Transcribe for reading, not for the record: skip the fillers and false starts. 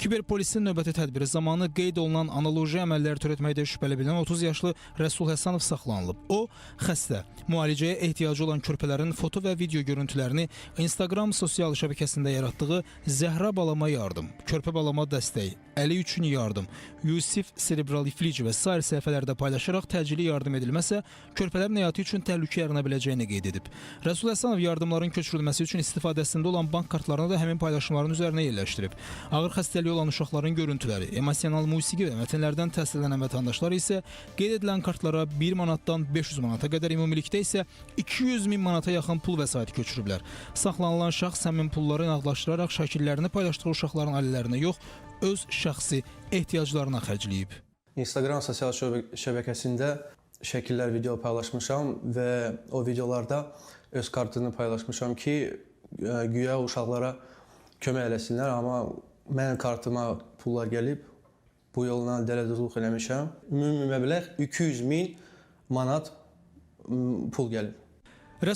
Kiberpolisin növbəti tədbiri zamanı qeyd olunan analoji əməllər törətməkdə şübhəli bilinən 30 yaşlı Rəsul Həsənov saxlanılıb. O, xəstə, müalicəyə ehtiyacı olan körpələrin foto və video görüntülərini Instagram sosial şəbəkəsində yaratdığı Zəhra balama yardım, körpə balama dəstək, Əli üçün yardım, Yusif serebral iflic və sair səhifələrdə paylaşaraq təcili yardım edilməsə, körpələrin həyatı üçün təhlükə yarana biləcəyini qeyd edib. Rəsul Həsənov yardımların köçürülməsi üçün istifadəsində olan bank kartlarını da həmin paylaşımların üzərinə yerləşdirib. Ağır xəstəliyi olan uşaqların görüntüləri, emosional musiqi və mətnlərdən təsirlənən vətəndaşlar isə qeyd edilən kartlara 1 manatdan 500 manata qədər, ümumilikdə isə 200 min manata yaxın pul vəsaiti köçürüblər. Saxlanılan şəxs həmin pulları nağdlaşdıraraq şəkillərini paylaşdığı uşaqların ailələrinə yox, öz şəxsi ehtiyaclarına xərcləyib. Instagram sosial şəbəkəsində şəkillər, video paylaşmışam və o videolarda öz kartını paylaşmışam ki, güya uşaqlara kömək eləsinlər, amma mənim kartıma pullar gəlib, bu yolla dələduzluq eləmişəm. Ümumi məbləğ 200 min manat pul gəlib.